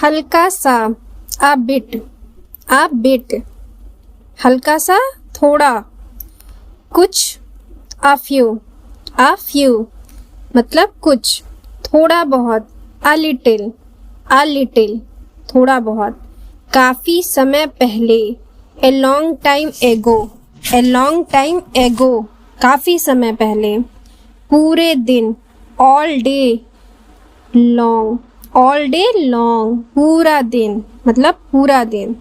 हल्का सा, a bit, हल्का सा, थोड़ा, कुछ, a few, मतलब कुछ, थोड़ा बहुत, a little, थोड़ा बहुत, काफी समय पहले, a long time ago, काफी समय पहले, पूरे दिन, all day long, पूरा दिन, मतलब पूरा दिन।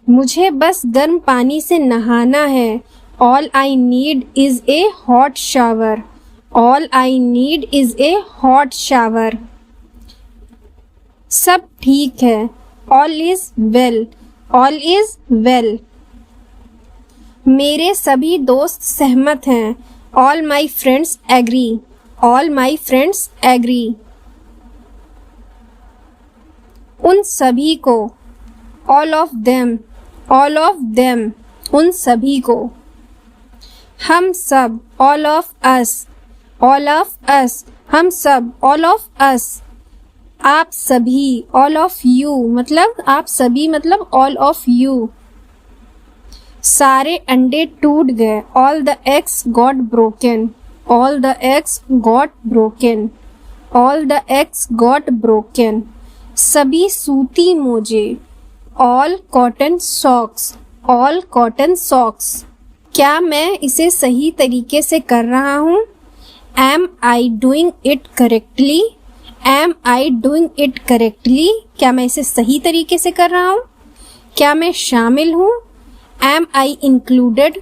मुझे बस गर्म पानी से नहाना है। All I need is a hot shower. All I need is a hot shower. सब ठीक है। All is well. मेरे सभी दोस्त सहमत हैं। All my friends agree. उन सभी को, all of them, उन सभी को। हम सब, all of us, हम सब, all of us। आप सभी, all of you, मतलब आप सभी, मतलब all of you। सारे अंडे टूट गए। All the eggs got broken. सभी सूती मोजे। All cotton socks. क्या मैं इसे सही तरीके से कर रहा हूँ? Am I doing it correctly? क्या मैं इसे सही तरीके से कर रहा हूँ? क्या मैं शामिल हूँ? Am I included?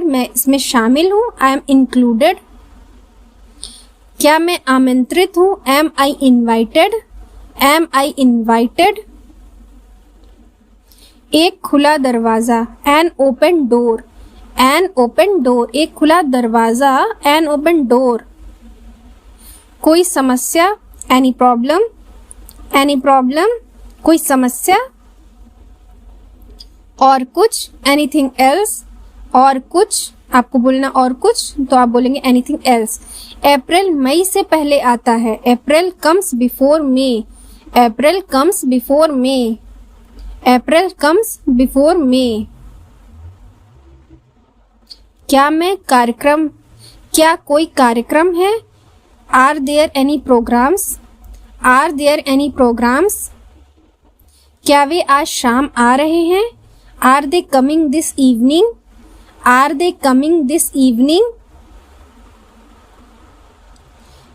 मैं इसमें शामिल हूँ। I am included. क्या मैं आमंत्रित हूँ? Am I invited? एक खुला दरवाजा। An open door. एक खुला दरवाजा। An open door. कोई समस्या। Any problem. कोई समस्या। और कुछ। Anything else. और कुछ, आपको बोलना और कुछ, तो आप बोलेंगे anything else. अप्रैल मई से पहले आता है। April comes before May. क्या कोई कार्यक्रम है? Are there any programs? क्या वे आज शाम आ रहे हैं? Are they coming this evening?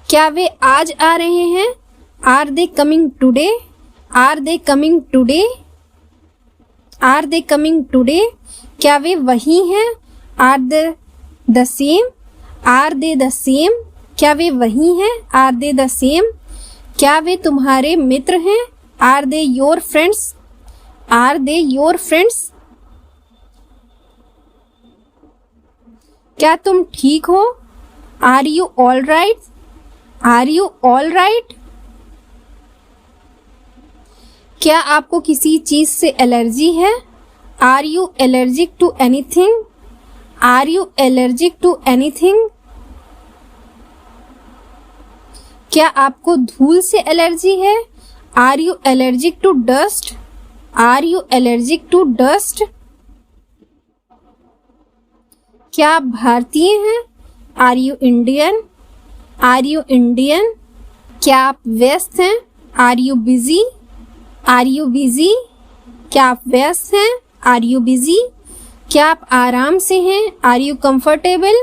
क्या वे आज आ रहे हैं? Are they coming today? क्या वे वही हैं? Are they the same? क्या वे वही हैं? Are they the same? क्या वे तुम्हारे मित्र हैं? Are they your friends? क्या तुम ठीक हो? Are you all right? क्या आपको किसी चीज से एलर्जी है? Are you allergic to anything? क्या आपको धूल से एलर्जी है? Are you allergic to dust? क्या आप भारतीय हैं? Are you Indian? क्या आप व्यस्त हैं? Are you busy? क्या आप व्यस्त हैं? Are you busy? क्या आप आराम से हैं? Are you comfortable?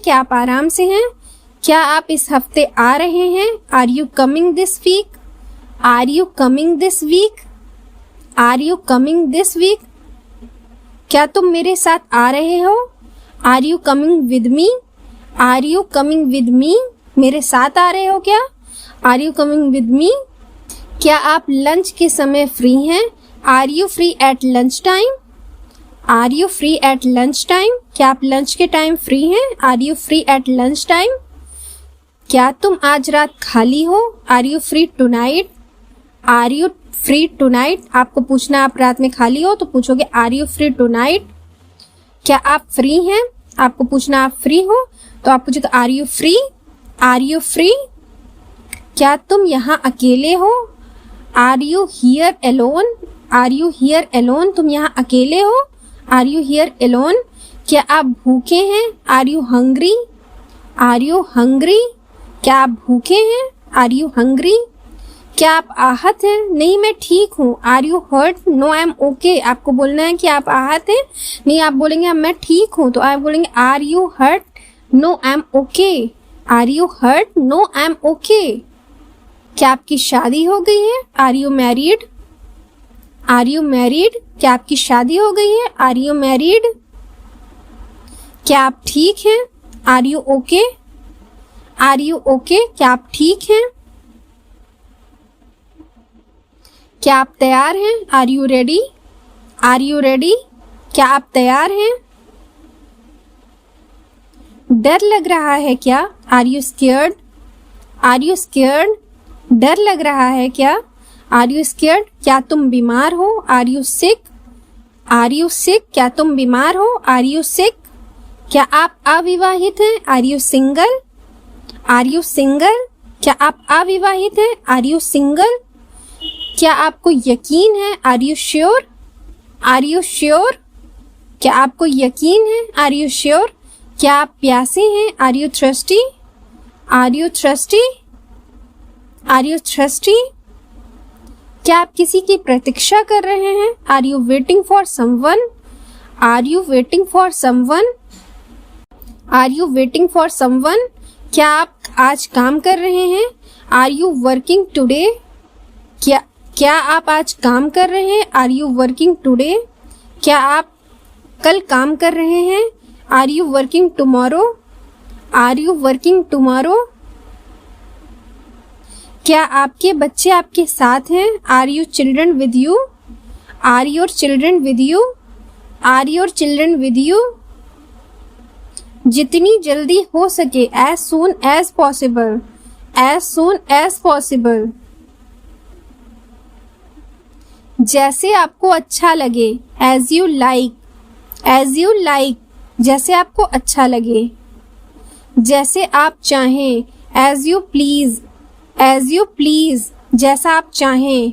क्या आप आराम से हैं? क्या आप इस हफ्ते आ रहे हैं? Are you coming this week? क्या तुम मेरे साथ आ रहे हो? Are you coming with me? मेरे साथ आ रहे हो क्या? Are you coming with me? क्या आप लंच के समय फ्री हैं? Are you free at lunchtime? क्या आप लंच के टाइम फ्री हैं? Are you free at lunchtime? क्या तुम आज रात खाली हो? Are you free tonight? आपको पूछना आप रात में खाली हो तो पूछोगे, Are you free tonight? क्या आप फ्री हैं? आपको पूछना आप फ्री हो तो आप पूछे तो are you free, are you free, क्या तुम यहाँ अकेले हो, are you here alone, are you here alone, तुम यहाँ अकेले हो, आर यू हियर एलोन, क्या आप भूखे हैं, are you hungry, are you hungry, क्या आप भूखे हैं, आर यू हंग्री, क्या आप आहत हैं, नहीं मैं ठीक हूँ, are you hurt, no I am okay, आपको बोलना है कि आप आहत हैं, नहीं आप बोलेंगे मैं ठीक हूँ, तो आप बोलेंगे are you hurt, no I am okay, are you hurt, no I am okay, क्या आपकी शादी हो गई है, are you married, are you married, क्या आपकी शादी हो गई है, आर यू मैरिड, क्या आप ठीक हैं, are you okay, are you okay, क्या आप ठीक हैं, क्या आप तैयार हैं, are you ready, are you ready, क्या आप तैयार हैं, डर लग रहा है क्या, are you scared, are you scared, डर लग रहा है क्या, आर यू स्केयर्ड, क्या तुम बीमार हो, are you sick, are you sick, क्या तुम बीमार हो, आर यू सिक, क्या आप अविवाहित हैं, are you single, are you single, क्या आप अविवाहित हैं, आर यू सिंगल, क्या आपको यकीन है, are you sure, are you sure, क्या आपको यकीन है, आर यू श्योर, क्या आप प्यासे हैं, are you thirsty, are you thirsty, are you thirsty, क्या आप किसी की प्रतीक्षा कर रहे हैं, are you waiting for someone, are you waiting for someone, are you waiting for someone, क्या आप आज काम कर रहे हैं, आर यू वर्किंग टुडे, क्या आप आज काम कर रहे हैं, आर यू वर्किंग टुडे, क्या आप कल काम कर रहे हैं, are you working tomorrow, are you working tomorrow, क्या आपके बच्चे आपके साथ हैं, are you children with you, are your children with you, are your children with you, जितनी जल्दी हो सके, as soon as possible, as soon as possible, जैसे आपको अच्छा लगे, as you like, as you like, जैसे आपको अच्छा लगे, जैसे आप चाहें, as you please, as you please, जैसा आप चाहें,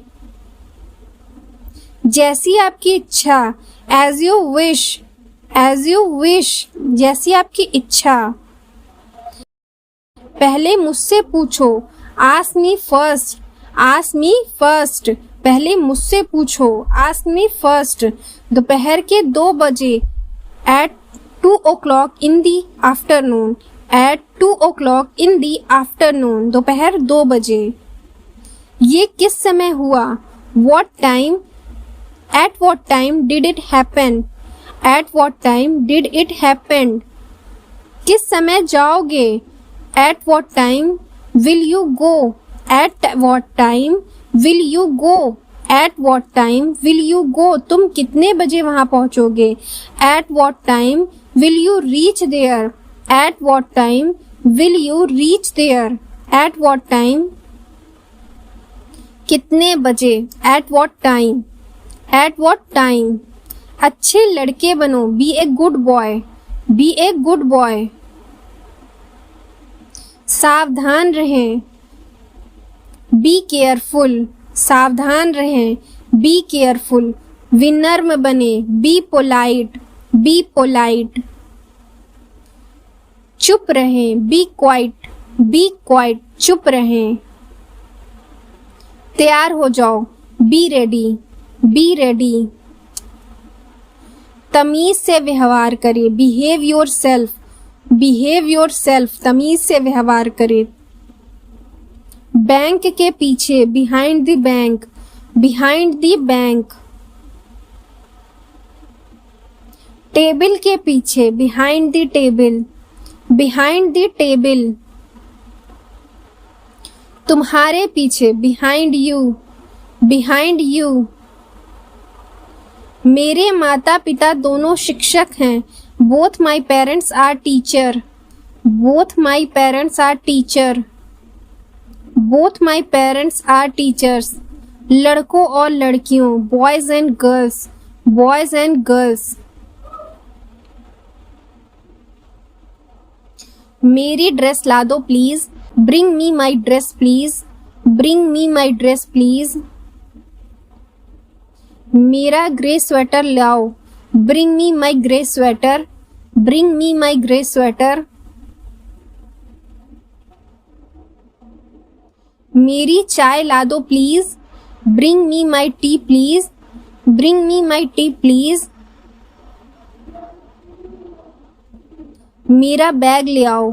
जैसी आपकी इच्छा, as you wish, as you wish, जैसी आपकी इच्छा, पहले मुझसे पूछो, ask me first, ask me first, पहले मुझसे पूछो, आस्क मी फर्स्ट, दोपहर के 2 बजे, at 2 o'clock in the afternoon, at 2 o'clock in the afternoon, दोपहर 2 बजे, ये किस समय हुआ, what time, at what time did it happen, at what time did it happen, किस समय जाओगे, at what time will you go, at what time will you go, at what time will you go, तुम कितने बजे वहां पहुंचोगे, at what time will you reach there, at what time will you reach there, at what time, कितने बजे, at what time, at what time, अच्छे लड़के बनो, be a good boy, be a good boy, सावधान रहें, be careful, सावधान रहें, be careful, विनम्र बने, बी पोलाइट, बी पोलाइट, चुप रहें, बी क्वाइट, बी क्वाइट, चुप रहें, तैयार हो जाओ, बी रेडी, बी रेडी, तमीज से व्यवहार करें, behave your self, behave your self, तमीज से व्यवहार करें, बैंक के पीछे, behind the bank, behind the bank, table के पीछे, behind the table, behind the table, तुम्हारे पीछे, बिहाइंड यू, बिहाइंड यू, मेरे माता पिता दोनों शिक्षक हैं, both my parents are teacher, both my parents are teacher, both my parents are teachers, लड़कों और लड़कियों, boys and girls, boys and girls, मेरी ड्रेस ला दो please, bring me my dress please, bring me my dress please. मेरा grey sweater लाओ, bring me my grey sweater, bring me my grey sweater. मेरी चाय ला दो please, bring me my tea please, bring me my tea please. मेरा bag ले आओ,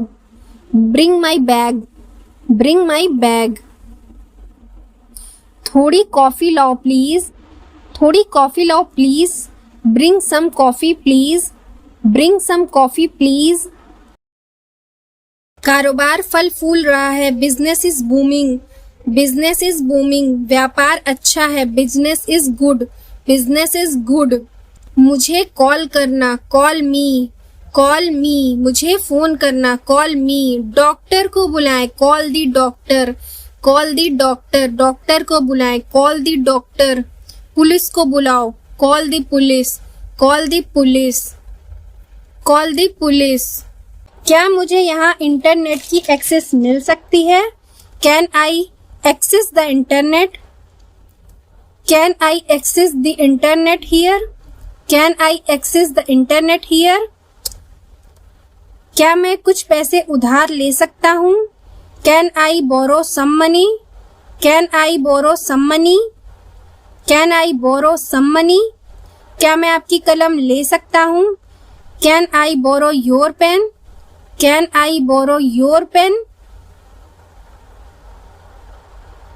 bring my bag, bring my bag. थोड़ी कॉफी लाओ प्लीज, थोड़ी कॉफी लाओ please, bring some coffee please, bring some coffee please. कारोबार फल फूल रहा है, business is booming, business is booming. व्यापार अच्छा है, business is good, business is good. मुझे कॉल करना, कॉल मी, कॉल मी। मुझे फोन करना, कॉल मी। डॉक्टर को बुलाएं, call the doctor, call the doctor. Doctor को बुलाएं, कॉल दी डॉक्टर। पुलिस को बुलाओ, call the police, call the police, call the police. क्या मुझे यहाँ इंटरनेट की एक्सेस मिल सकती है? Can I access the internet? Can I access the internet here? Can I access the internet here? क्या मैं कुछ पैसे उधार ले सकता हूँ? Can I borrow some money? Can I borrow some money? Can I borrow some money? क्या मैं आपकी कलम ले सकता हूँ? Can I borrow your pen? Can I borrow your pen?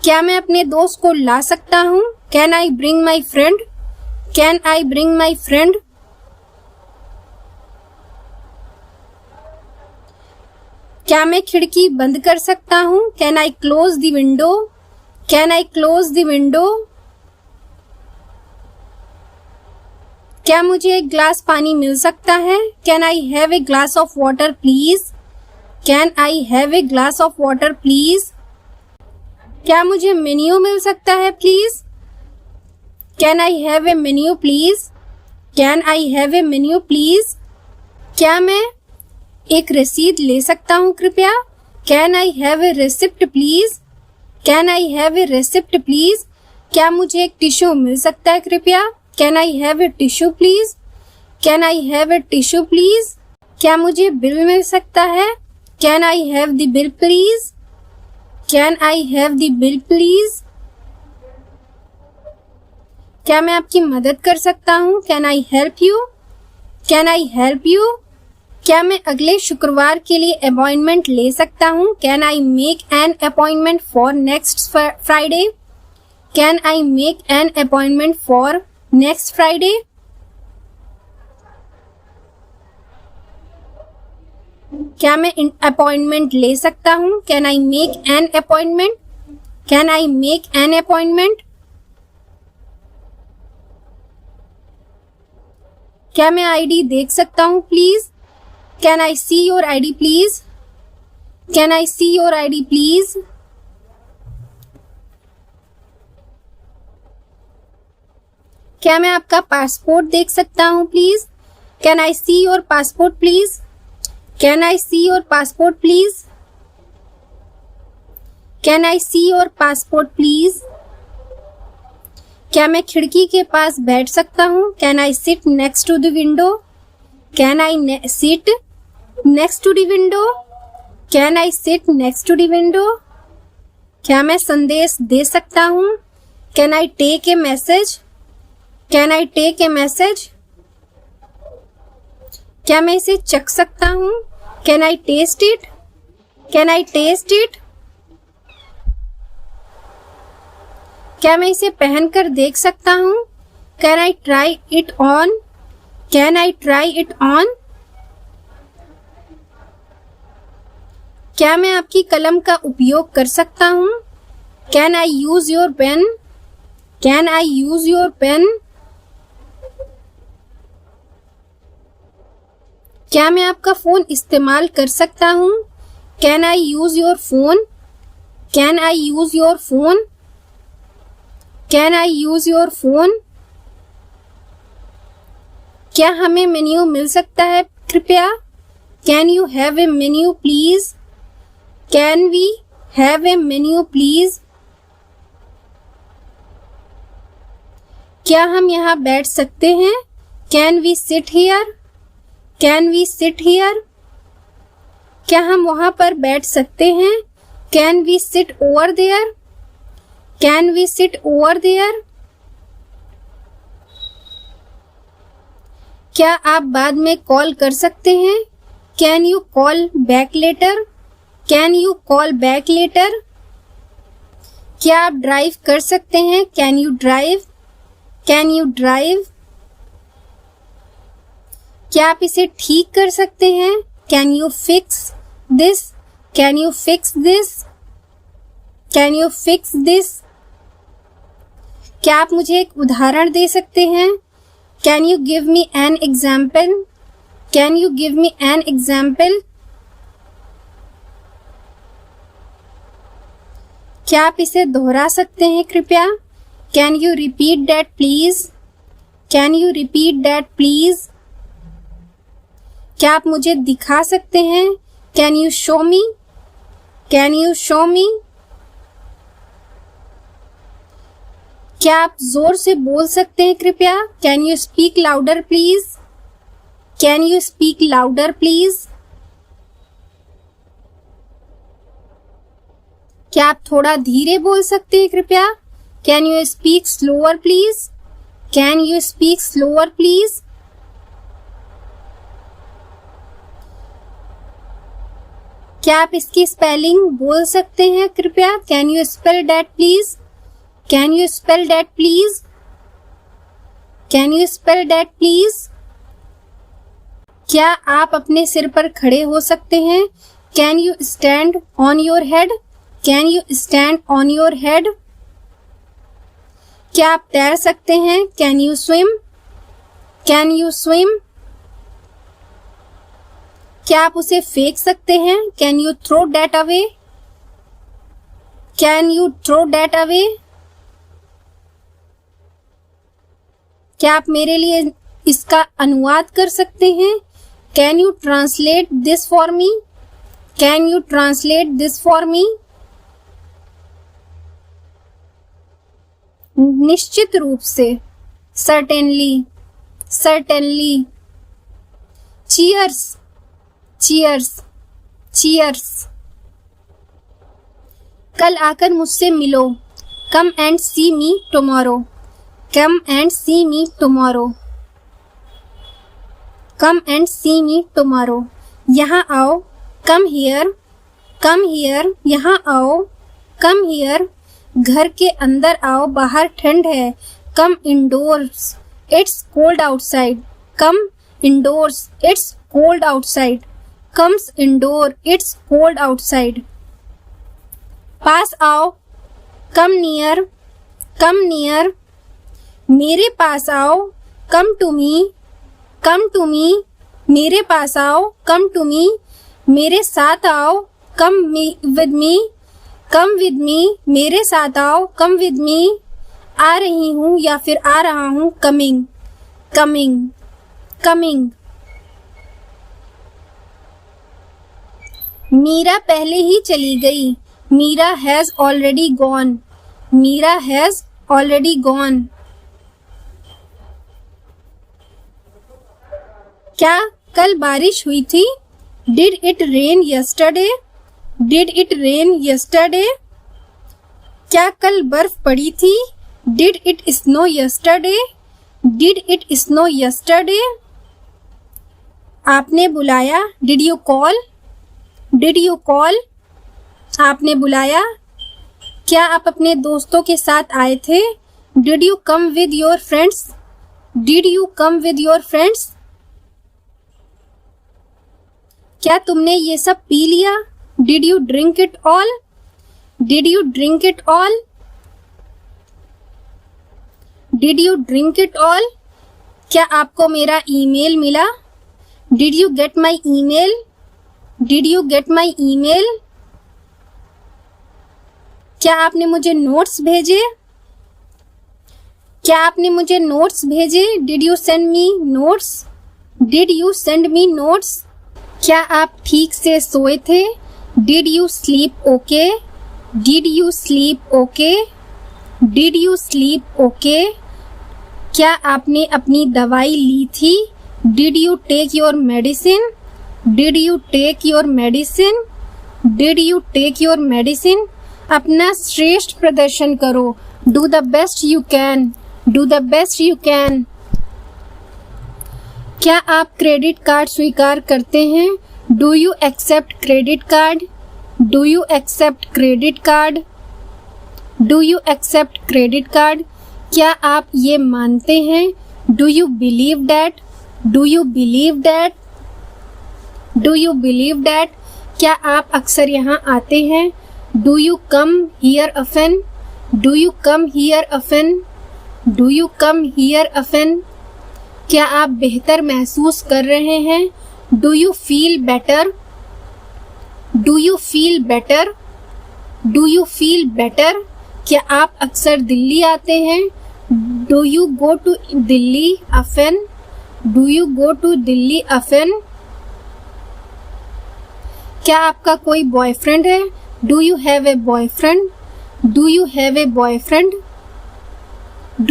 क्या मैं अपने दोस्त को ला सकता हूँ? Can I bring my friend? Can I bring my friend? क्या मैं खिड़की बंद कर सकता हूँ? Can I close the window? Can I close the window? क्या मुझे एक ग्लास पानी मिल सकता है? Can I have a glass of water please? Can I have a glass of water please? क्या मुझे मेन्यू मिल सकता है please? Can I have a menu please? Can I have a menu please? क्या मैं एक रसीद ले सकता हूँ कृपया? Can I have A receipt please? Can I have A receipt please? क्या मुझे एक टिश्यू मिल सकता है कृपया? Can I have a tissue please? Can I have a tissue please? क्या मुझे बिल मिल सकता है? Can I have the bill please? Can I have the bill please? क्या मैं आपकी मदद कर सकता हूँ? Can I help you? Can I help you? क्या मैं अगले शुक्रवार के लिए अपॉइंटमेंट ले सकता हूँ? Can I make an appointment for next Friday? Can I make an appointment for next Friday? क्या मैं अपॉइंटमेंट ले सकता हूँ? Can I make an appointment? Can I make an appointment? क्या मैं आईडी देख सकता हूँ please? Can I see your ID please? Can I see your ID please? क्या मैं आपका पासपोर्ट देख सकता हूँ please? Can I see your passport please? Can I see your passport please? Can I see your passport please? क्या मैं खिड़की के पास बैठ सकता हूँ? Can I sit next to the window? Can I sit next to the window? Can I sit next to the window? क्या मैं संदेश दे सकता हूँ? Can I take a message? Can I take a message? क्या मैं इसे चख सकता हूँ? Can I taste it? Can I taste it? क्या मैं इसे पहनकर देख सकता हूँ? Can I try it on? Can I try it on? क्या मैं आपकी कलम का उपयोग कर सकता हूँ? Can I use your pen? Can I use your pen? क्या मैं आपका फोन इस्तेमाल कर सकता हूँ? Can I use your phone? Can I use your phone? Can I use your phone? क्या हमें मेन्यू मिल सकता है कृपया? Can you have a menu please? Can we have a menu please? क्या हम यहाँ बैठ सकते हैं? Can we sit here? Can we sit here? क्या हम वहां पर बैठ सकते हैं? Can we sit over there? Can we sit over there? क्या आप बाद में कॉल कर सकते हैं? Can you call back later? Can you call back later? क्या आप ड्राइव कर सकते हैं? Can you drive? Can you drive? क्या आप इसे ठीक कर सकते हैं? Can you fix this? Can you fix this? Can you fix this? क्या आप मुझे एक उदाहरण दे सकते हैं? Can you give me an example? Can you give me an example? क्या आप इसे दोहरा सकते हैं कृपया? Can you repeat that please? Can you repeat that please? क्या आप मुझे दिखा सकते हैं? Can you show me? Can you show मी? क्या आप जोर से बोल सकते हैं कृपया? Can you speak louder please? Can you speak louder please? क्या आप थोड़ा धीरे बोल सकते हैं कृपया? Can you speak slower please? Can you speak slower please? क्या आप इसकी स्पेलिंग बोल सकते हैं कृपया? Can you spell that please? Can you spell that please? Can you spell that please? क्या आप अपने सिर पर खड़े हो सकते हैं? Can you stand on your head? Can you stand on your head? क्या आप तैर सकते हैं? Can you swim? Can you swim? क्या आप उसे फेंक सकते हैं? Can you throw that away? Can you throw that away? क्या आप मेरे लिए इसका अनुवाद कर सकते हैं? Can you translate this for me? Can you translate this for me? निश्चित रूप से, certainly, certainly. Cheers, cheers, cheers. कल आकर मुझसे मिलो। कम and see me tomorrow. Come and see me tomorrow. Come and see me tomorrow. यहाँ आओ। Come here, come here. यहाँ आओ। Come here. घर के अंदर आओ, बाहर ठंड है। Come indoors, it's cold outside. Come indoors, it's cold outside. Comes indoor, it's cold outside. पास आओ। Come near, come near. मेरे पास आओ। Come to me, come to me. मेरे पास आओ। Come to me. मेरे साथ आओ। कम विद मी, कम विद मी। मेरे साथ आओ। कम विद मी। आ रही हूँ या फिर आ रहा हूँ। Coming, coming, coming. मीरा पहले ही चली गई। Meera has already gone. Meera has already gone. क्या कल बारिश हुई थी? Did it rain yesterday? Did it rain yesterday? क्या कल बर्फ पड़ी थी? Did it snow yesterday? Did it snow yesterday? आपने बुलाया। Did you call? Did you call? आपने बुलाया। क्या आप अपने दोस्तों के साथ आए थे? Did you come with your friends? Did you come with your friends? क्या तुमने ये सब पी लिया? Did you drink it all? Did you drink it all? Did you drink it all? क्या आपको मेरा ईमेल मिला? Did you get my email? Did you get my email? क्या आपने मुझे नोट्स भेजे? क्या आपने मुझे नोट्स भेजे? Did you send me notes? Did you send me notes? क्या आप ठीक से सोए थे? Did you sleep okay? Did you sleep okay? Did you sleep okay? क्या आपने अपनी दवाई ली थी? Did you take your medicine? Did you take your medicine? Did you take your medicine? अपना श्रेष्ठ प्रदर्शन करो. Do the best you can. Do the best you can. क्या आप क्रेडिट कार्ड स्वीकार करते हैं? Do you accept credit card? Do you accept credit card? Do you accept credit card? क्या आप ये मानते हैं? Do you believe that? Do you believe that? Do you believe that? क्या आप अक्सर यहाँ आते हैं? Do you come here often? Do you come here often? Do you come here often? क्या आप बेहतर महसूस कर रहे हैं? Do you feel better? Do you feel better? Do you feel better? क्या आप अक्सर दिल्ली आते हैं? Do you go to Delhi often? Do you go to Delhi often? क्या आपका कोई बॉयफ्रेंड है? Do you have a boyfriend? Do you have a boyfriend?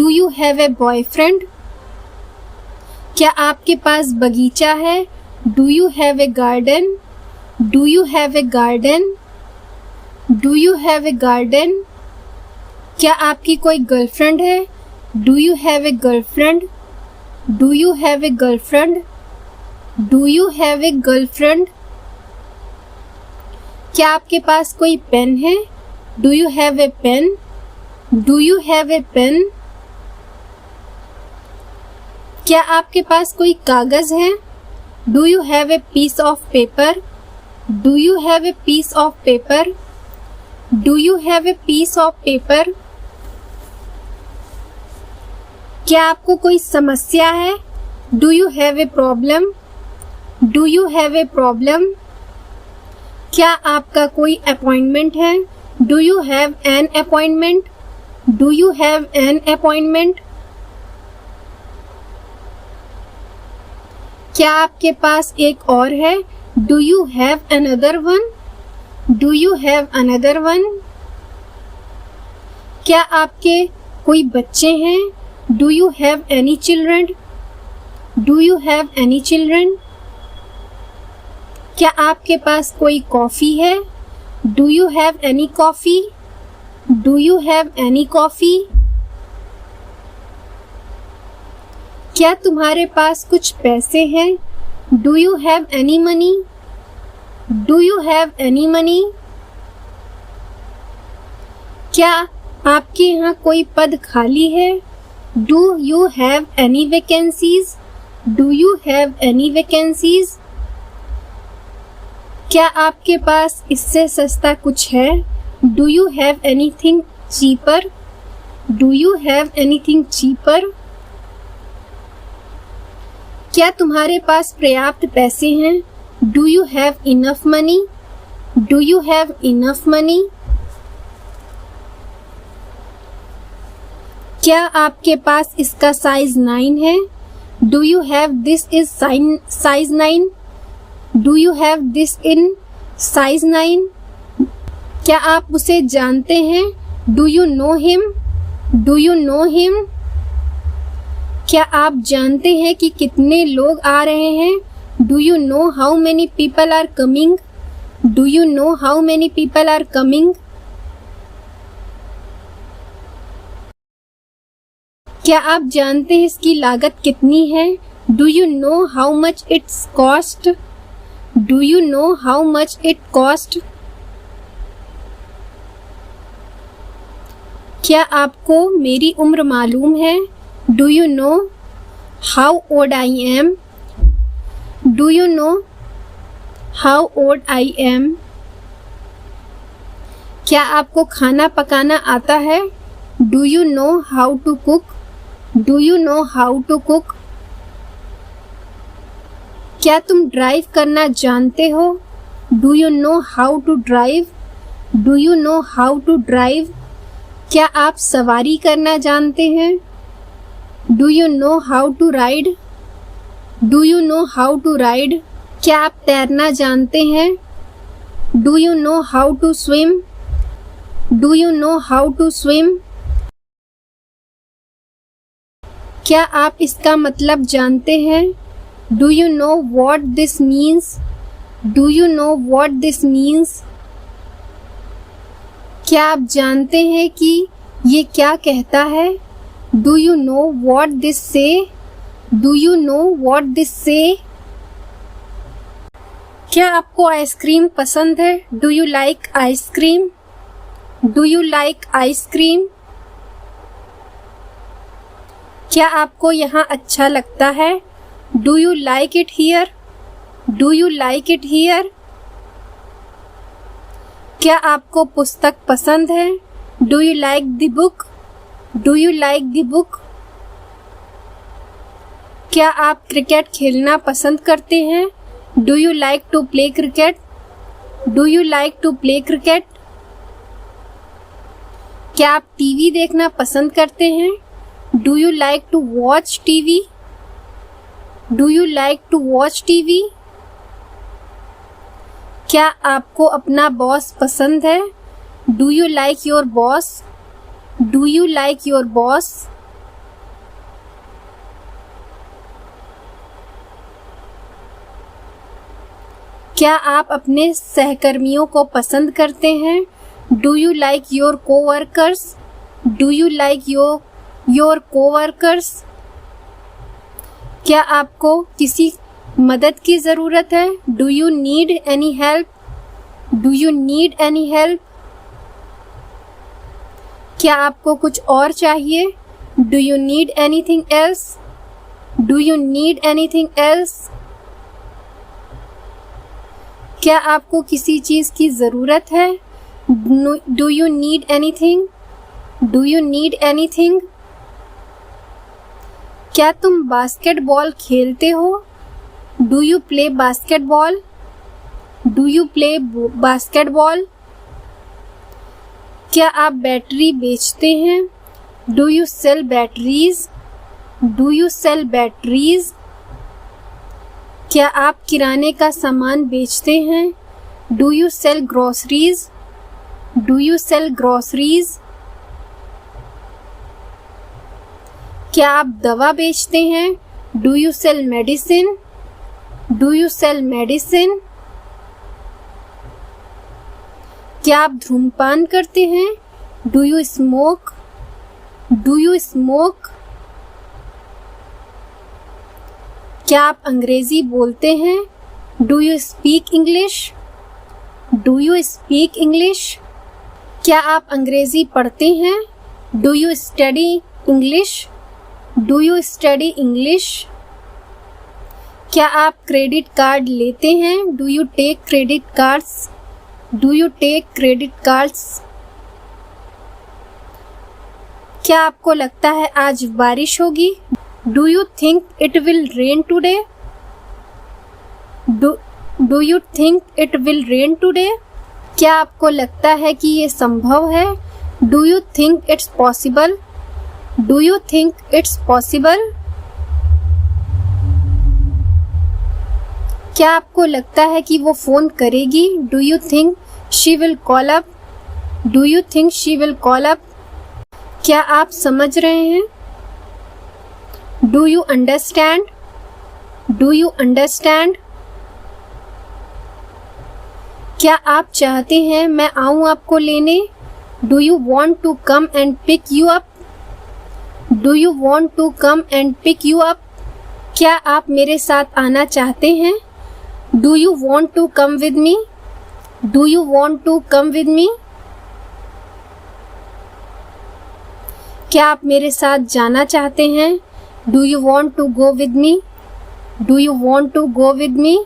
Do you have a boyfriend? क्या आपके पास बगीचा है? Do you have a garden? Do you have a garden? Do you have a garden? क्या आपकी कोई girlfriend है? Do you have a girlfriend? Do you have a girlfriend? Do you have a girlfriend? क्या आपके पास कोई pen है? Do you have a pen? Do you have a pen? क्या आपके पास कोई कागज है? Do you have a piece of paper? Do you have a piece of paper? Do you have a piece of paper? क्या आपको कोई समस्या है? Do you have a problem? Do you have a problem? क्या आपका कोई appointment है? Do you have an appointment? Do you have an appointment? क्या आपके पास एक और है? Do you have another one? Do you have another one? क्या आपके कोई बच्चे हैं? Do you have any children? Do you have any children? क्या आपके पास कोई कॉफी है? Do you have any coffee? Do you have any coffee? क्या तुम्हारे पास कुछ पैसे हैं? Do you have any money? Do you have any money? क्या आपके यहाँ कोई पद खाली है? Do you have any vacancies? Do you have any vacancies? क्या आपके पास इससे सस्ता कुछ है? Do you have anything cheaper? Do you have anything cheaper? क्या तुम्हारे पास पर्याप्त पैसे हैं? Do you have enough money? Do you have enough money? क्या आपके पास इसका साइज 9 है? Do you have this is size 9? Do you have this in size 9? क्या आप उसे जानते हैं? Do you know him? Do you know him? क्या आप जानते हैं कि कितने लोग आ रहे हैं? Do you know how many people are coming? Do you know how many people are coming? क्या आप जानते हैं इसकी लागत कितनी है? Do you know how much it's cost? Do you know how much it cost? क्या आपको मेरी उम्र मालूम है? Do you know how old I am? Do you know how old I am? क्या आपको खाना पकाना आता है? Do you know how to cook? Do you know how to cook? क्या तुम ड्राइव करना जानते हो? Do you know how to drive? Do you know how to drive? क्या आप सवारी करना जानते हैं? Do you know how to ride? Do you know how to ride? क्या आप तैरना जानते हैं? Do you know how to swim? Do you know how to swim? क्या आप इसका मतलब जानते हैं? Do you know what this means? Do you know what this means? क्या आप जानते हैं कि ये क्या कहता है? Do you know what this say? Do you know what this say? क्या आपको आइसक्रीम पसंद है? Do you like ice cream? Do you like ice cream? क्या आपको यहाँ अच्छा लगता है? Do you like it here? Do you like it here? क्या आपको पुस्तक पसंद है? Do you like the book? Do you like the book? क्या आप क्रिकेट खेलना पसंद करते हैं? Do you like to play cricket? Do you like to play cricket? क्या आप टीवी देखना पसंद करते हैं? Do you like to watch TV? Do you like to watch TV? क्या आपको अपना बॉस पसंद है? Do you like your boss? Do you like your boss? क्या आप अपने सहकर्मियों को पसंद करते हैं? Do you like your coworkers? Do you like your coworkers? क्या आपको किसी मदद की ज़रूरत है? Do you need any help? Do you need any help? क्या आपको कुछ और चाहिए? Do you need anything else? Do you need anything else? क्या आपको किसी चीज़ की ज़रूरत है? Do you need anything? Do you need anything? क्या तुम बास्केटबॉल खेलते हो? Do you play basketball? Do you play basketball? क्या आप बैटरी बेचते हैं? Do you sell batteries? Do you sell batteries? क्या आप किराने का सामान बेचते हैं? Do you sell groceries? Do you sell groceries? क्या आप दवा बेचते हैं? Do you sell medicine? Do you sell medicine? क्या आप धूम्रपान करते हैं? Do you smoke? Do you smoke? क्या आप अंग्रेजी बोलते हैं? Do you speak English? Do you speak English? क्या आप अंग्रेजी पढ़ते हैं? Do you study English? Do you study English? क्या आप क्रेडिट कार्ड लेते हैं? Do you take credit cards? Do you take credit cards? क्या आपको लगता है आज बारिश होगी? Do you think it will rain today? Do you think it will rain today? क्या आपको लगता है कि ये संभव है? Do you think it's possible? Do you think it's possible? क्या आपको लगता है कि वो फोन करेगी? Do you think she will call up? Do you think she will call up? क्या आप समझ रहे हैं? Do you understand? Do you understand? क्या आप चाहते हैं मैं आऊं आपको लेने? Do you want to come and pick you up? Do you want to come and pick you up? क्या आप मेरे साथ आना चाहते हैं? Do you want to come with me? Do you want to come with me? क्या आप मेरे साथ जाना चाहते हैं? Do you want to go with me? Do you want to go with me?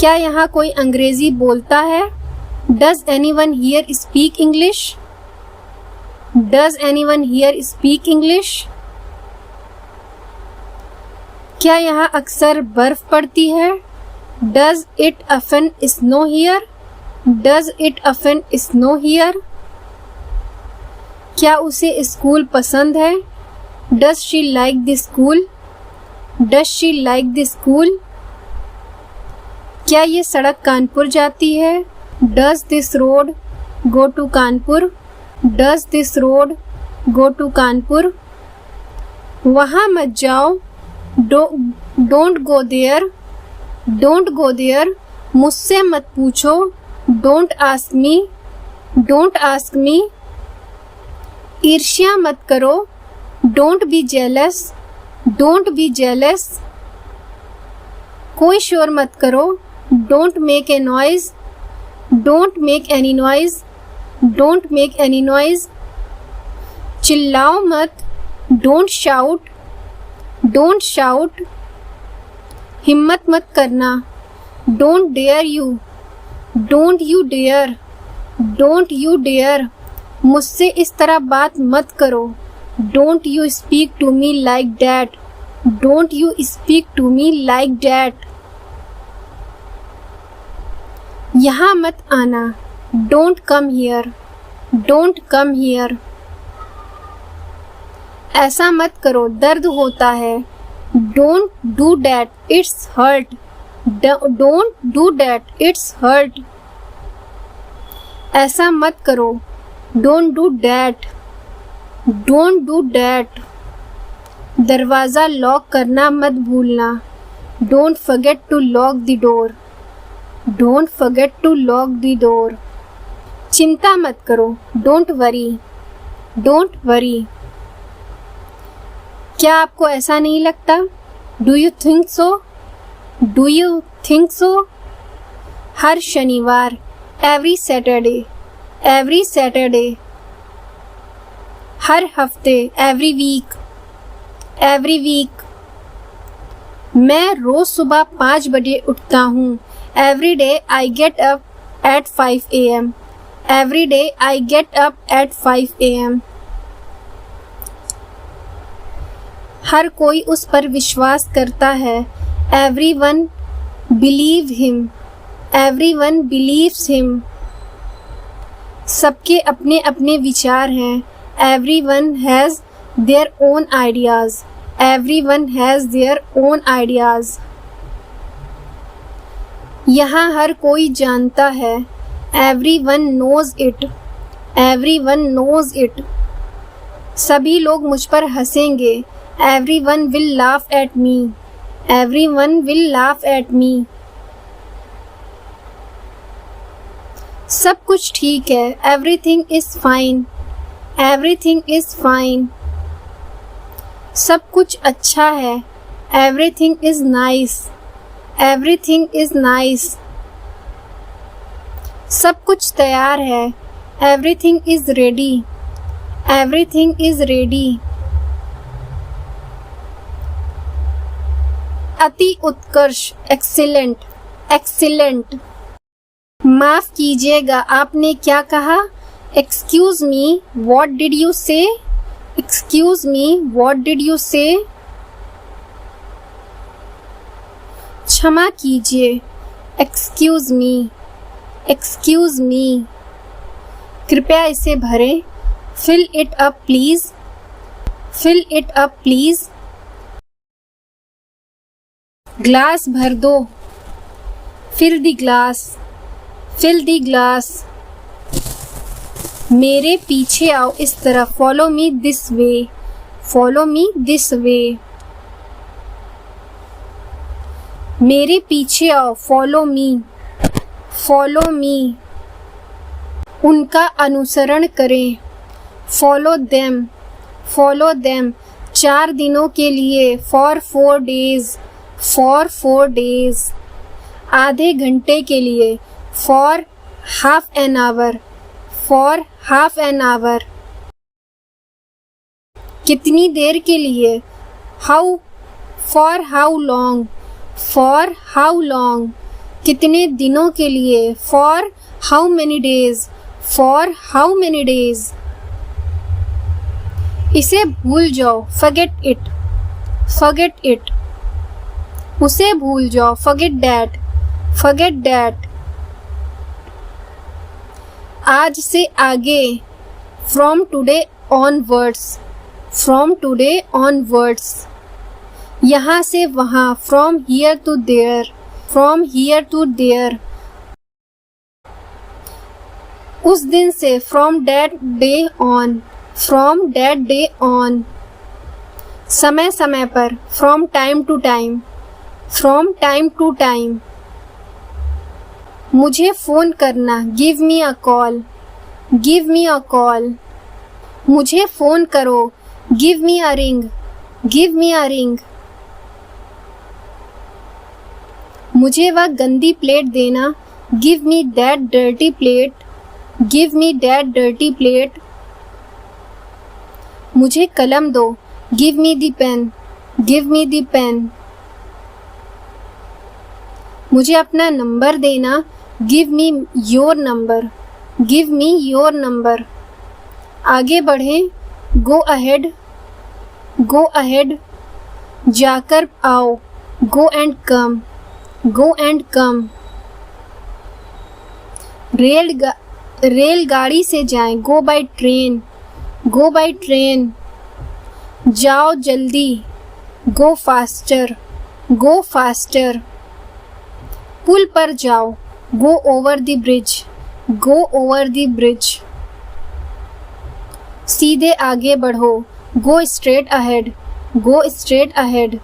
क्या यहाँ कोई अंग्रेजी बोलता है? Does anyone here speak English? Does anyone here speak English? क्या यहाँ अक्सर बर्फ पड़ती है? Does it often snow here? Does it often snow here? क्या उसे स्कूल पसंद है? Does she like the school? Does she like the school? क्या ये सड़क कानपुर जाती है? Does this road go to Kanpur? Does this road go to Kanpur? वहाँ मत जाओ, don't go there, don't go there. मुझसे मत पूछो, don't ask me, don't ask me. ईर्ष्या मत करो, don't be jealous, don't be jealous. कोई शोर मत करो, don't make a noise, don't make any noise, don't make any noise. चिल्लाओ मत, डोंट शाउट, डोंट शाउट। हिम्मत मत करना, don't dare you, don't you dare, don't you dare. मुझसे इस तरह बात मत करो, don't you speak to me like that, don't you speak to me like that. यहाँ मत आना, don't come here, don't come here. ऐसा मत करो, दर्द होता है, don't do that, it's hurt, don't do that, it's hurt. ऐसा मत करो, don't do that, don't do that. दरवाज़ा लॉक करना मत भूलना, don't forget to lock the door, don't forget to lock the door. चिंता मत करो, डोंट वरी, डोंट वरी। क्या आपको ऐसा नहीं लगता? Do you think so, do you think so? हर शनिवार, एवरी सैटरडे, एवरी सैटरडे। हर हफ्ते, एवरी वीक, एवरी वीक। मैं रोज सुबह 5 बजे उठता हूँ, every day I get up at 5 AM, every day I get up at 5 AM। हर कोई उस पर विश्वास करता है, everyone believe him, everyone believes him। सबके अपने अपने विचार हैं, everyone has their own ideas, everyone has their own ideas। यहाँ हर कोई जानता है, everyone knows it, everyone knows it। सभी लोग मुझ पर हंसेंगे, everyone will laugh at me, everyone will laugh at me। सब कुछ ठीक है, everything is fine, everything is fine। सब कुछ अच्छा है, everything is nice, everything is nice। सब कुछ तैयार है, everything is ready, everything is ready। अति उत्कर्ष, एक्सीलेंट, एक्सीलेंट। माफ कीजिएगा, आपने क्या कहा? Excuse me, what did you say? Excuse me, what did you say? क्षमा कीजिए, एक्सक्यूज मी, एक्सक्यूज मी। कृपया इसे भरें, fill it up please, fill it up please. Glass भर दो, fill the glass, fill the glass. मेरे पीछे आओ इस तरफ, follow me this way, follow me this way. मेरे पीछे आओ, फॉलो मी, फॉलो मी। उनका अनुसरण करें, फॉलो देम, फॉलो देम। 4 दिनों के लिए, फॉर 4 days, फॉर 4 days। आधे घंटे के लिए, for half an hour, for half an hour. कितनी देर के लिए, how, for how long, for how long. कितने दिनों के लिए, for how many days, for how many days. इसे भूल जाओ, फॉरगेट इट, फॉरगेट इट। उसे भूल जाओ, फॉरगेट दैट, फॉरगेट दैट। आज से आगे, from today onwards, from today onwards. यहाँ से वहाँ, from here to there, from here to there. उस दिन से, from that day on, from that day on. समय समय पर, from time to time, from time to time. मुझे फ़ोन करना, give me a call, give me a call. मुझे phone करो, give me a ring, give me a ring. मुझे वह गंदी प्लेट देना, give me that dirty plate, give me that dirty plate. मुझे कलम दो, गिव मी दी पेन, गिव मी दी pen. मुझे अपना नंबर देना, give me your number, give me your number. आगे बढ़ें, गो अहेड, गो अहेड। जाकर आओ, go and come, go and come. रेलगाड़ी से जाएं, go by train, go by train. जाओ जल्दी, गो फास्टर, गो फास्टर। पुल पर जाओ, go over the bridge, go over the bridge. सीधे आगे बढ़ो, go straight ahead, go straight ahead.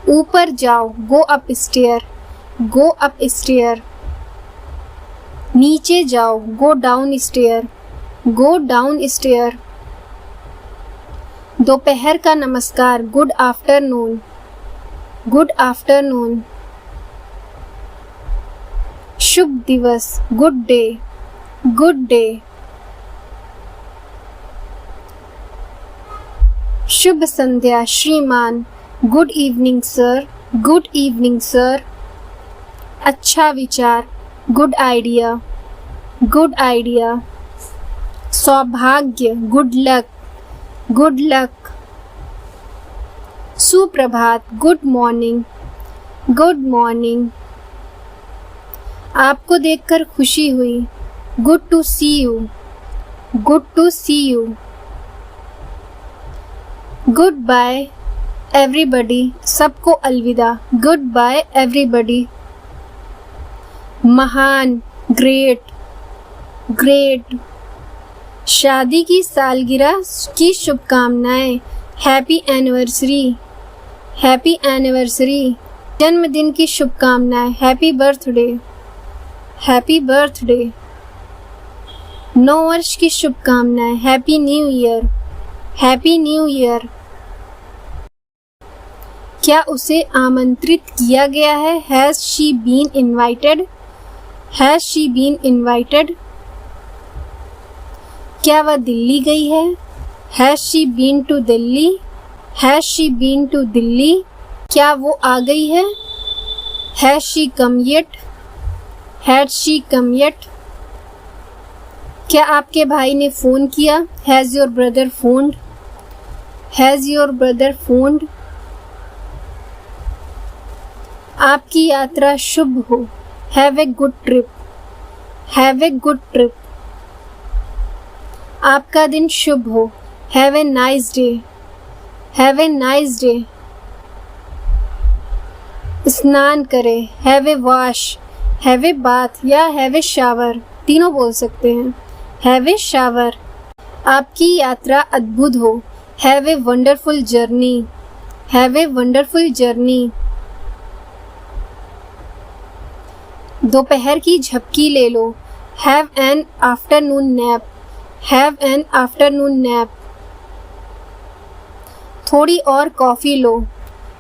ऊपर जाओ, go up stair, go up stair. नीचे जाओ, go down stair, go down stair. दोपहर का नमस्कार, गुड आफ्टरनून, गुड आफ्टरनून। शुभ दिवस, गुड डे, गुड डे। शुभ संध्या, श्रीमान, good evening sir, good evening sir. अच्छा विचार, गुड आइडिया, गुड आइडिया। सौभाग्य, गुड लक, गुड लक। सुप्रभात, गुड मॉर्निंग, गुड मॉर्निंग। आपको देखकर खुशी हुई, good to see you, good to see you. Good bye everybody, सबको अलविदा, गुड बाय एवरीबडी। महान, ग्रेट, ग्रेट। शादी की सालगिरह की शुभकामनाएं, हैप्पी एनिवर्सरी, हैप्पी एनिवर्सरी। जन्मदिन की शुभकामनाएं, हैप्पी बर्थडे, हैप्पी बर्थडे। नव वर्ष की शुभकामनाएं, happy new year, happy new year. क्या उसे आमंत्रित किया गया है? Has she been invited, has she been invited. क्या वह दिल्ली गई है? Has she been to Delhi, has she been to Delhi. क्या वो आ गई है? Has she come yet, has she come yet. क्या आपके भाई ने फ़ोन किया? Has your brother phoned, has your brother phoned. आपकी यात्रा शुभ हो, have a good trip, have a good trip. आपका दिन शुभ हो, have a nice day, have a nice day. स्नान करें, have a wash, have a bath या हैव ए शावर, तीनों बोल सकते हैं। Have a shower. आपकी यात्रा अद्भुत हो, have a wonderful journey, have a wonderful journey. दोपहर की झपकी ले लो, have an afternoon nap, have an afternoon nap. थोड़ी और कॉफ़ी लो,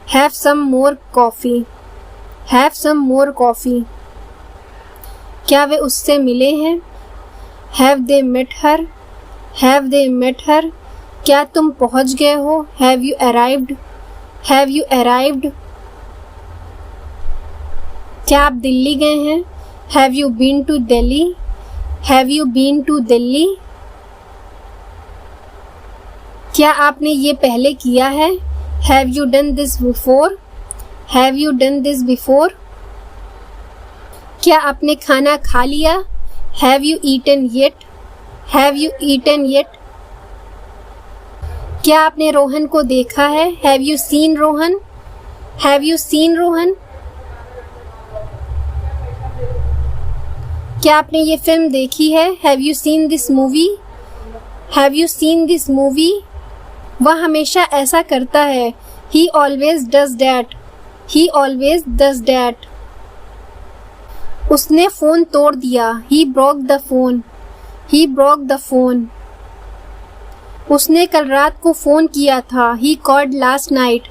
have some more coffee, have some more coffee. क्या वे उससे मिले हैं? Have they met her, have they met her. क्या तुम पहुंच गए हो? Have you arrived, have you arrived. क्या आप दिल्ली गए हैं? Have you been to Delhi, have you been to Delhi. क्या आपने ये पहले किया है? Have you done this before, have you done this before. क्या आपने खाना खा लिया? Have you eaten yet, have you eaten yet. क्या आपने रोहन को देखा है? Have you seen Rohan? Have you seen Rohan? क्या आपने ये फिल्म देखी है? Have you seen this movie? Have you seen this movie? वह हमेशा ऐसा करता है। He always does that. He always does that. उसने फोन तोड़ दिया। He broke the phone. He broke the phone. उसने कल रात को फोन किया था। He called last night.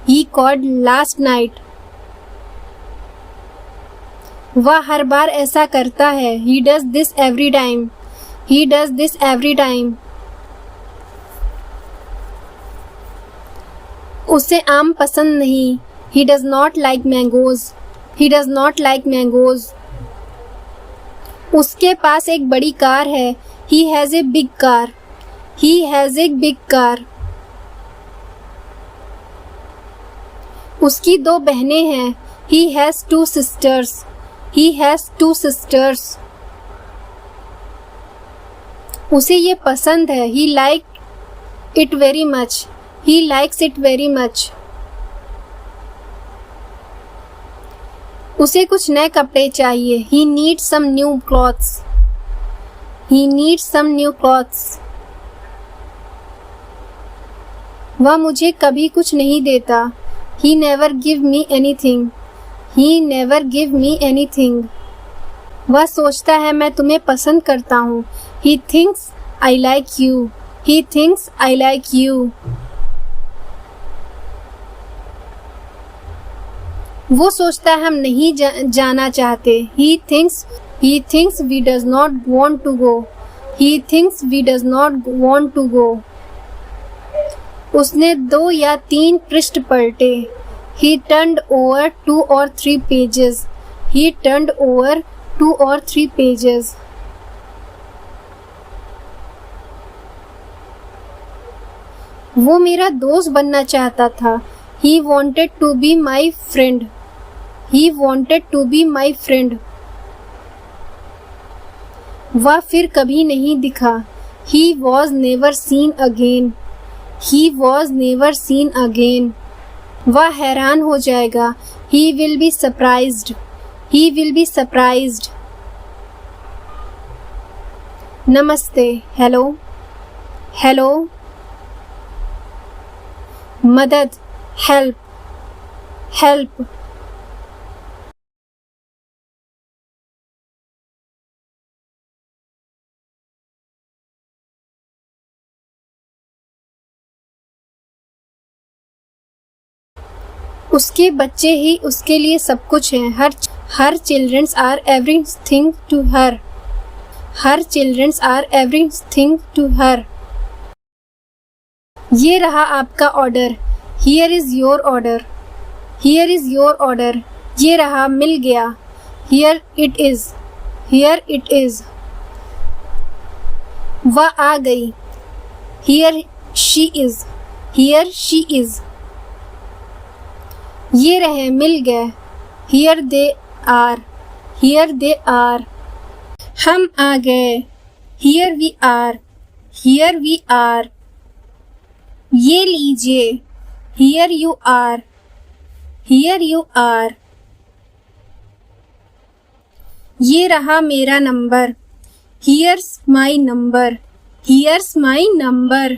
He called last night. वह हर बार ऐसा करता है। He does this every time. He does this every time. उसे आम पसंद नहीं। He does not like mangoes. He does not like mangoes. उसके पास एक बड़ी कार है। He has a big car. He has a big car. उसकी 2 बहनें हैं। He has 2 sisters. He has 2 sisters. उसे ये पसंद है। He liked it very much. He likes it very much. उसे कुछ नए कपड़े चाहिए। He needs some new clothes. He needs some new clothes. वह मुझे कभी कुछ नहीं देता। He never give me anything. He never give me anything. वह सोचता है मैं तुम्हें पसंद करता हूँ। He thinks I like you. He thinks I like you. वो सोचता है हम नहीं जाना चाहते। He thinks we does not want to go. He thinks we does not want to go. उसने 2 या 3 पृष्ठ पलटे। He turned over 2 or 3 pages. He turned over 2 or 3 pages. वो मेरा दोस्त बनना चाहता था। He wanted to be my friend. He wanted to be my friend. वह फिर कभी नहीं दिखा। He was never seen again. He was never seen again. वह हैरान हो जाएगा। He will be surprised. He will be surprised. नमस्ते। हेलो। हेलो। मदद। हेल्प। हेल्प। उसके बच्चे ही उसके लिए सब कुछ हैं। Her childrens are everything to her. Her childrens are everything to her. ये रहा आपका order. Here is your order. Here is your order. ये रहा, मिल गया। Here it is. Here it is. वह आ गई। Here she is. Here she is. ये रहे, मिल गए। Here they are. Here they are. हम आ गए। Here we are. Here we are. ये लीजिए। Here you are. Here you are. ये रहा मेरा number. Here's my number. Here's my number.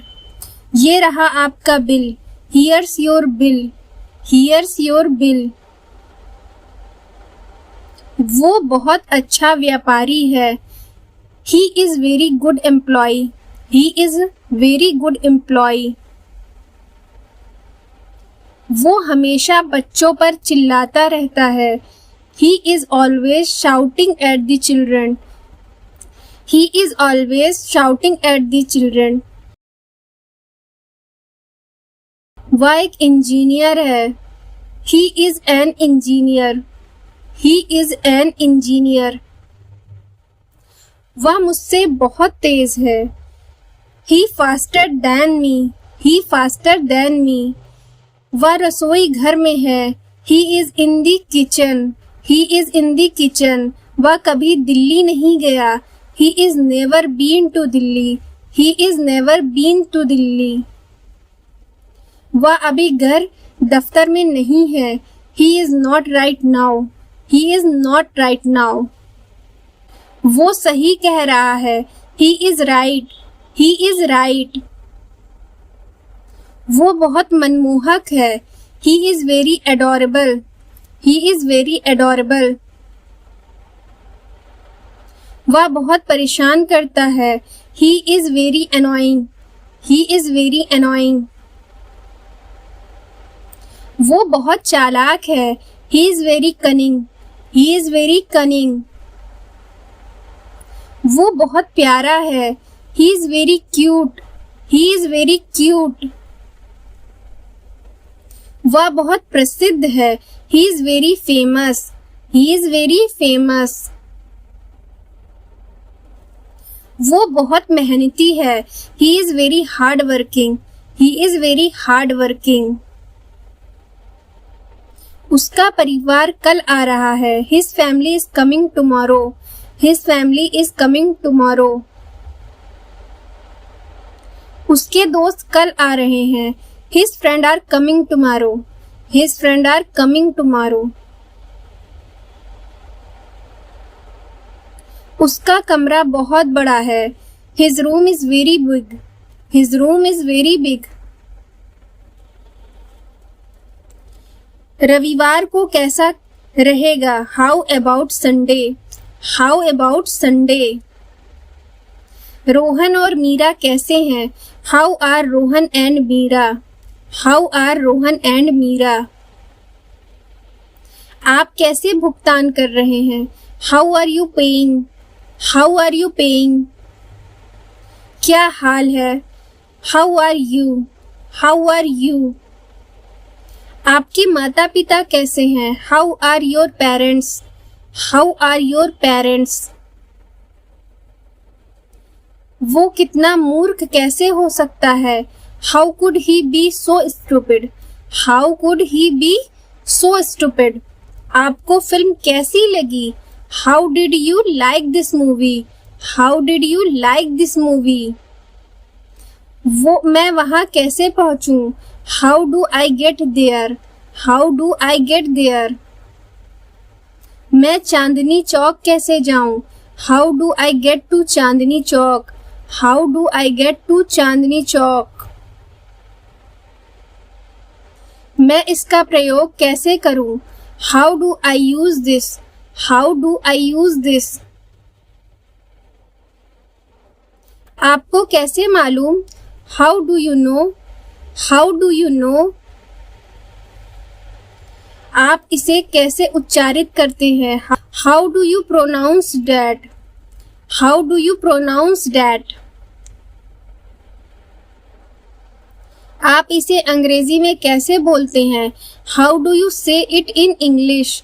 ये रहा आपका bill. Here's your bill. Here's your bill. वो बहुत अच्छा व्यापारी है। He is very good employ. He is very good employ. वो हमेशा बच्चों पर चिल्लाता रहता है। He is always shouting at the children. He is always shouting at the children. वह एक इंजीनियर है। He is an engineer. He is an engineer. वह मुझसे बहुत तेज है। He faster than me. He faster than me. वह रसोई घर में है। He is in the kitchen. He is in the kitchen. वह कभी दिल्ली नहीं गया। He is never been to Delhi. He is never been to Delhi. वह अभी घर दफ्तर में नहीं है। He is not right now. He is not right now. वो सही कह रहा है। He is right. He is right. वो बहुत मनमोहक है। He is very adorable. He is very adorable. वह बहुत परेशान करता है। He is very annoying. He is very annoying. वो बहुत चालाक है। He is very cunning. He is very cunning. वो बहुत प्यारा है। He is very cute. He is very cute. वह बहुत प्रसिद्ध है। He is very famous. He is very famous. वो बहुत मेहनती है। He is very hardworking. He is very hardworking. उसका परिवार कल आ रहा है। His family is coming tomorrow. His family is coming tomorrow. उसके दोस्त कल आ रहे हैं। His friends are coming tomorrow. His friends are coming tomorrow. उसका कमरा बहुत बड़ा है। His room is very big. His room is very big. रविवार को कैसा रहेगा? How about Sunday? How about Sunday? Rohan और मीरा कैसे हैं? How are Rohan and Meera? How are Rohan and Meera? आप कैसे भुगतान कर रहे हैं? How are you paying? How are you paying? क्या हाल है? How are you? How are you? आपके माता पिता कैसे हैं? How are your parents? How are your parents? वो कितना मूर्ख कैसे हो सकता है? How could he be so stupid? How could he be so stupid? आपको फिल्म कैसी लगी? How did you like this movie? How did you like this movie? मैं वहाँ कैसे पहुँचूँ? How do I get there? How do I get there? मैं चांदनी चौक कैसे जाऊँ? How do I get to Chandni Chowk? How do I get to Chandni Chowk? मैं इसका प्रयोग कैसे करूँ? How do I use this? How do I use this? आपको कैसे मालूम? How do you know? How do you know? आप इसे कैसे उच्चारित करते हैं? How do you pronounce that? How do you pronounce that? आप इसे अंग्रेजी में कैसे बोलते हैं? How do you say it in English?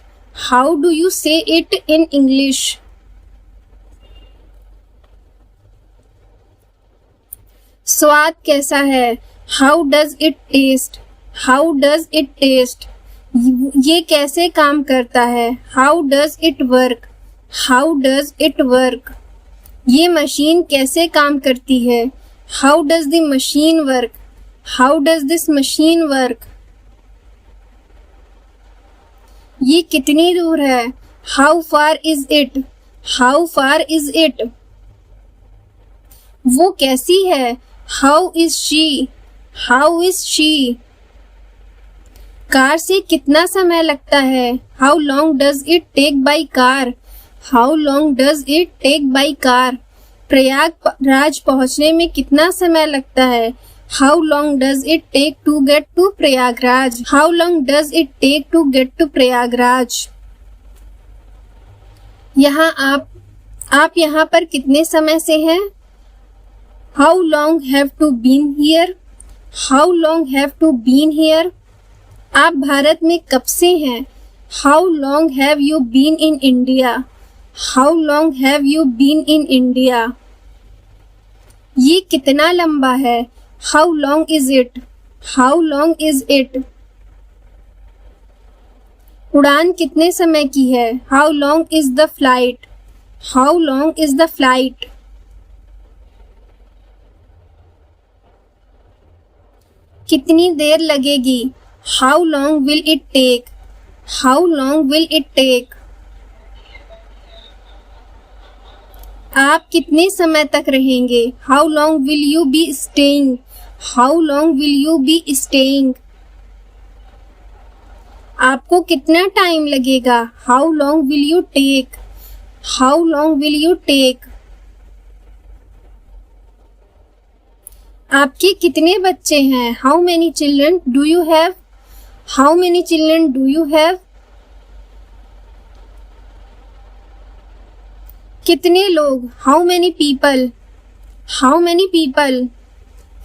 How do you say it in English? स्वाद कैसा है? How does it taste? How does it taste? ये कैसे काम करता है? How does it work? How does it work? ये मशीन कैसे काम करती है? How does the machine work? How does this machine work? ये कितनी दूर है? How far is it? How far is it? वो कैसी है? How is she? How is she? Car से कितना समय लगता है? How long does it take by car? How long does it take by car? Prayagraj पहुंचने में कितना समय लगता है? How long does it take to get to Prayagraj? How long does it take to get to Prayagraj? यहाँ आप यहाँ पर कितने समय से हैं? How long have to been here? How long have to been here? आप भारत में कब से हैं? How long have you been in India? How long have you been in India? ये कितना लंबा है? How long is it? How long is it? उड़ान कितने समय की है? How long is the flight? How long is the flight? कितनी देर लगेगी? How long will it take? How long will it take? आप कितने समय तक रहेंगे? How long will you be staying? How long will you be staying? आपको कितना टाइम लगेगा? How long will you take? How long will you take? आपके कितने बच्चे हैं? How many children do you have? How many children do you have? कितने लोग? How many people? How many people?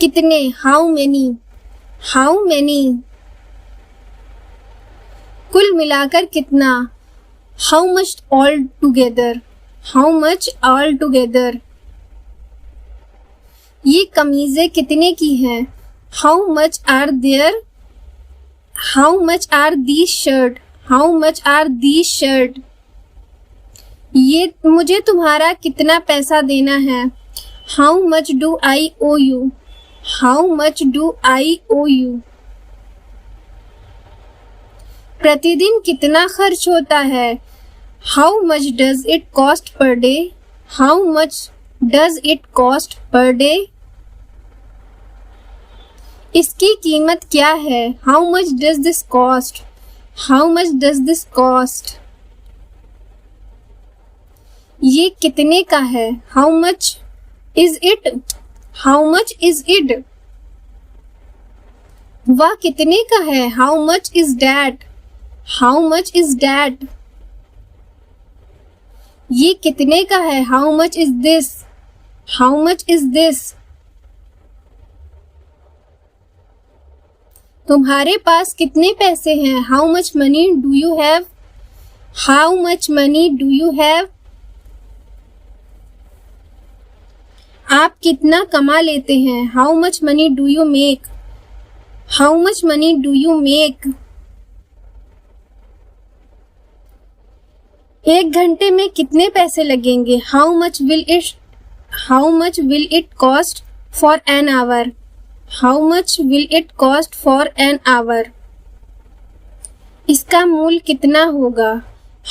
कितने? How many? How many? कुल मिलाकर कितना? How much all together? How much all together? ये कमीजें कितने की हैं? How much are there? How much are these shirt? How much are these shirt? ये मुझे तुम्हारा कितना पैसा देना है? How much do I owe you? How much do I owe you? प्रतिदिन कितना खर्च होता है? How much does it cost per day? How much does it cost per day? इसकी कीमत क्या है? How much does this cost? How much does this cost? ये कितने का है? How much is it? How much is it? वह कितने का है? How much is that? How much is that? ये कितने का है? How much is this? How much is this? तुम्हारे पास कितने पैसे हैं? How much money do you have? How much money do you have? आप कितना कमा लेते हैं? How much money do you make? How much money do you make? एक घंटे में कितने पैसे लगेंगे? How much will it cost for an hour? How much will it cost for an hour? इसका मूल्य कितना होगा?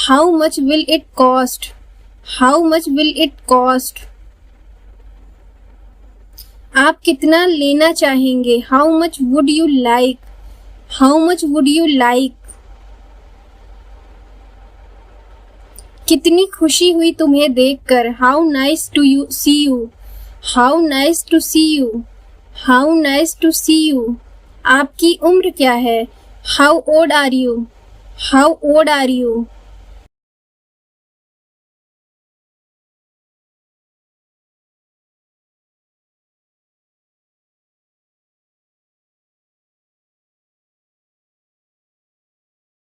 How much will it cost? How much will it cost? आप कितना लेना चाहेंगे? How much would you like? How much would you like? कितनी खुशी हुई तुम्हें देखकर? How nice to you see you? How nice to see you? How nice to see you? आपकी उम्र क्या है? How old are you? How old are you?